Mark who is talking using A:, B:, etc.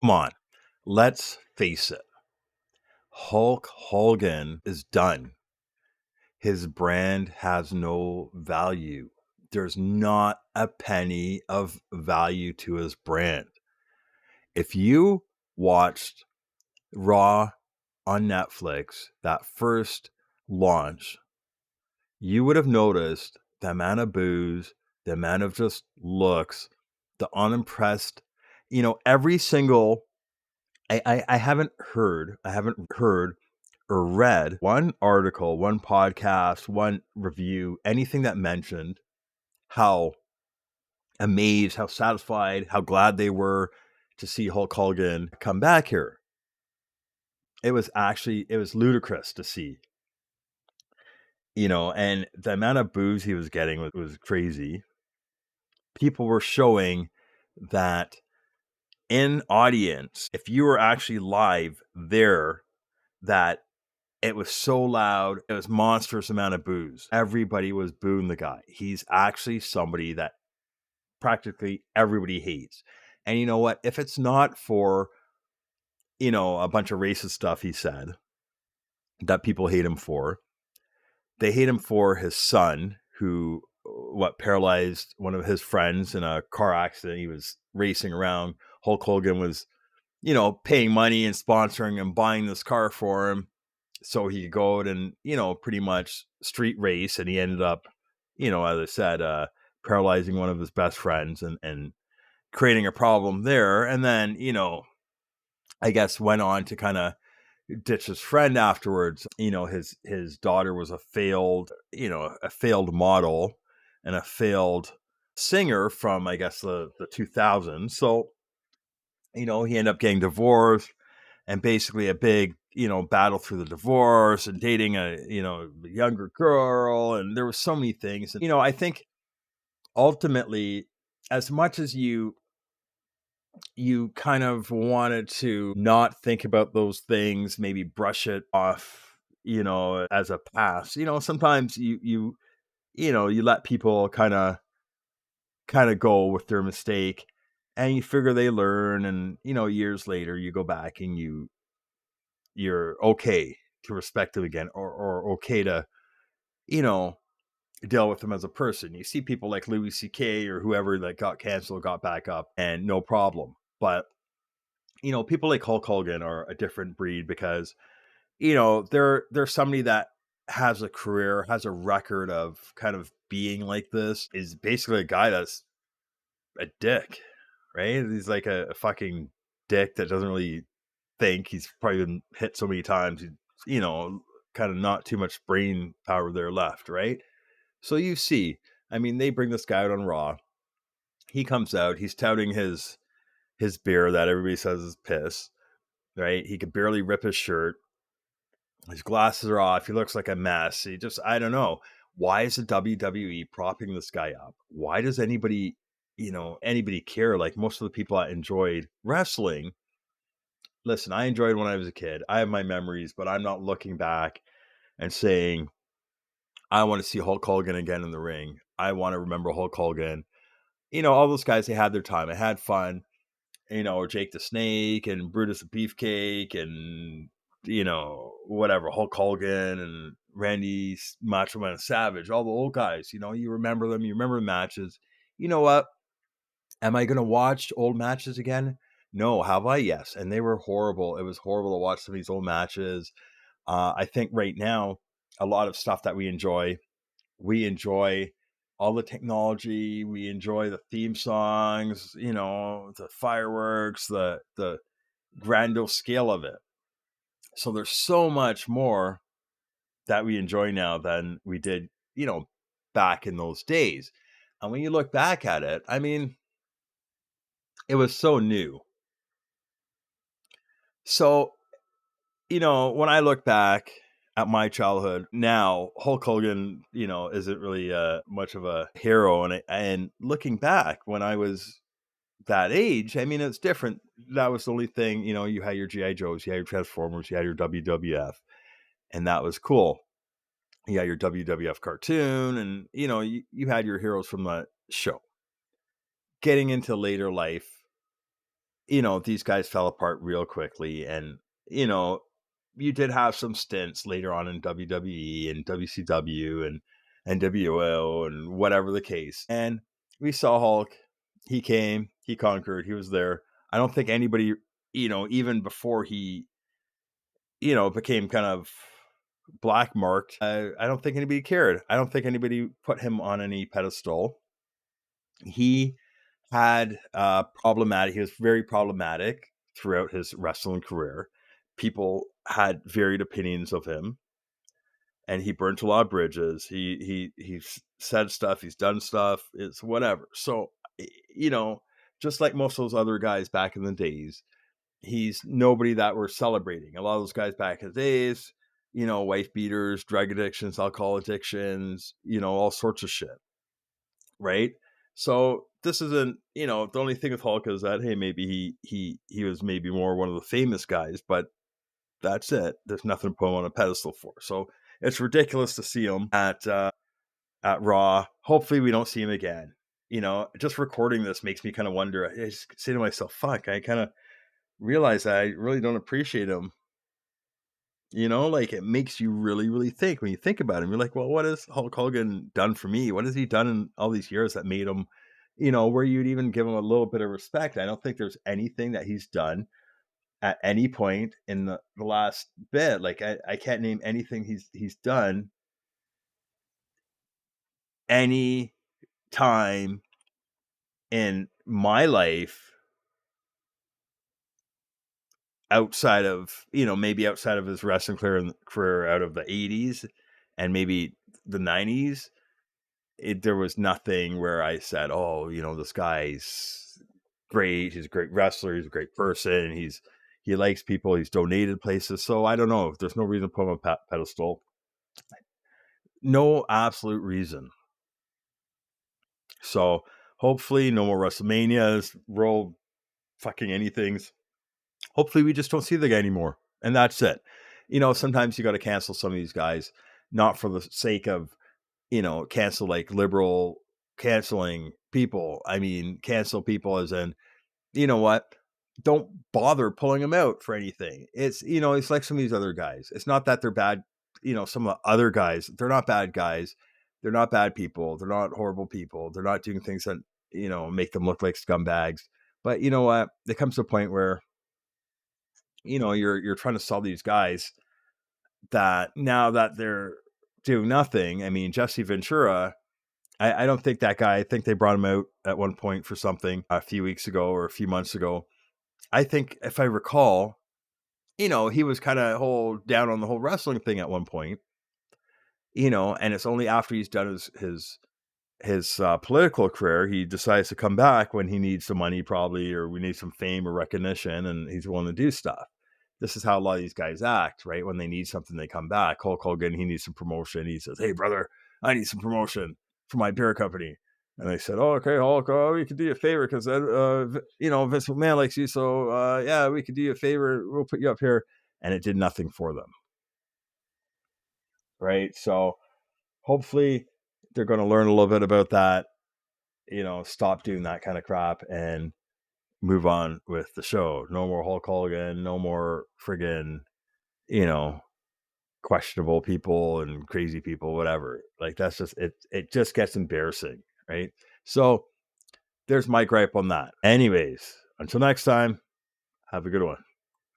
A: Come on, let's face it. Hulk Hogan is done. His brand has no value. There's not a penny of value to his brand. If you watched Raw on Netflix, that first launch, you would have noticed the amount of boos, the amount of just looks, the unimpressed, every single I haven't heard or read one article, one podcast, one review, anything that mentioned how amazed, how satisfied, how glad they were to see Hulk Hogan come back here. It was ludicrous to see, and the amount of boos he was getting was crazy. People were showing that in audience, if you were actually live there, that it was so loud. It was monstrous amount of boos. Everybody was booing the guy. He's actually somebody that practically everybody hates. And you know what? If it's not for, a bunch of racist stuff he said that people hate him for, they hate him for his son who paralyzed one of his friends in a car accident. He was racing around. Hulk Hogan was, paying money and sponsoring and buying this car for him so he could go out and, pretty much street race. And he ended up, as I said, paralyzing one of his best friends and creating a problem there. And then, I guess went on to kind of ditch his friend afterwards. His daughter was a failed model and a failed singer from, I guess, the 2000s. So, he ended up getting divorced and basically a big, battle through the divorce and dating a, younger girl. And there were so many things. And, I think ultimately, as much as you kind of wanted to not think about those things, maybe brush it off, as a past, sometimes you let people kind of go with their mistake and you figure they learn. And, years later you go back and you're okay to respect them again, or okay to, you know, deal with them as a person. You see people like Louis C.K. or whoever that got canceled, got back up and no problem. But, people like Hulk Hogan are a different breed because, they're somebody that has a career, has a record of kind of being like this, is basically a guy that's a dick, right? He's like a fucking dick that doesn't really think. He's probably been hit so many times, kind of not too much brain power there left, right? So you see, I mean, they bring this guy out on Raw. He comes out, he's touting his beer that everybody says is piss, right? He could barely rip his shirt. His glasses are off. He looks like a mess. I don't know. Why is the WWE propping this guy up? Why does anybody care? Like most of the people that enjoyed wrestling, listen, I enjoyed when I was a kid. I have my memories, but I'm not looking back and saying, I want to see Hulk Hogan again in the ring. I want to remember Hulk Hogan. All those guys, they had their time. I had fun. Jake the Snake and Brutus the Beefcake and, whatever, Hulk Hogan and Randy Macho Man Savage, all the old guys, you remember them. You remember the matches. You know what? Am I going to watch old matches again? No. Have I? Yes. And they were horrible. It was horrible to watch some of these old matches. I think right now, a lot of stuff that we enjoy all the technology. We enjoy the theme songs, the fireworks, the grandiose scale of it. So there's so much more that we enjoy now than we did, back in those days. And when you look back at it, I mean, it was so new. So, when I look back at my childhood now, Hulk Hogan, isn't really much of a hero. And looking back when I was that age, I mean, it's different. That was the only thing, you had your G.I. Joes, you had your Transformers, you had your WWF, and that was cool. You had your WWF cartoon, and, you had your heroes from the show. Getting into later life, these guys fell apart real quickly. And, you did have some stints later on in WWE and WCW and NWO and whatever the case. And we saw Hulk. He came, he conquered, he was there. I don't think anybody, even before he, became kind of black marked, I don't think anybody cared. I don't think anybody put him on any pedestal. He had he was very problematic throughout his wrestling career. People had varied opinions of him, and he burnt a lot of bridges. He's said stuff, he's done stuff, it's whatever. So, you know, just like most of those other guys back in the days, he's nobody that we're celebrating. A lot of those guys back in the days, wife beaters, drug addictions, alcohol addictions, all sorts of shit. Right. So this isn't, the only thing with Hulk is that, hey, maybe he was maybe more one of the famous guys, but that's it. There's nothing to put him on a pedestal for. So it's ridiculous to see him at Raw. Hopefully we don't see him again. Just recording this makes me kind of wonder. I just say to myself, fuck, I kind of realize I really don't appreciate him. Like it makes you really, really think when you think about him. You're like, well, what has Hulk Hogan done for me? What has he done in all these years that made him, where you'd even give him a little bit of respect? I don't think there's anything that he's done at any point in the last bit. Like I can't name anything he's done any time in my life outside of, maybe outside of his wrestling career out of the 80s and maybe the 90s. There was nothing where I said, oh, this guy's great. He's a great wrestler. He's a great person. He likes people. He's donated places. So I don't know. There's no reason to put him on a pedestal. No absolute reason. So hopefully no more WrestleManias, World fucking anythings. Hopefully we just don't see the guy anymore. And that's it. Sometimes you got to cancel some of these guys, not for the sake of, cancel like liberal canceling people. I mean, cancel people as in, you know what? Don't bother pulling them out for anything. It's like some of these other guys. It's not that they're bad. Some of the other guys, they're not bad guys. They're not bad people. They're not horrible people. They're not doing things that, make them look like scumbags. But you know what? It comes to a point where, you're trying to sell these guys that now that they're doing nothing. I mean, Jesse Ventura, I don't think that guy, I think they brought him out at one point for something a few weeks ago or a few months ago. I think if I recall, he was kind of down on the whole wrestling thing at one point, and it's only after he's done his political career, he decides to come back when he needs some money probably, or we need some fame or recognition, and he's willing to do stuff. This is how a lot of these guys act, right? When they need something, they come back. Hulk Hogan, he needs some promotion. He says, hey, brother, I need some promotion for my beer company. And they said, oh, okay, Hulk, we could do you a favor because, Vince McMahon likes you. So, yeah, we could do you a favor. We'll put you up here. And it did nothing for them. Right. So hopefully they're going to learn a little bit about that, stop doing that kind of crap and move on with the show. No more Hulk Hogan, no more friggin', questionable people and crazy people, whatever. Like that's just it just gets embarrassing, right? So there's my gripe on that. Anyways, until next time, have a good one.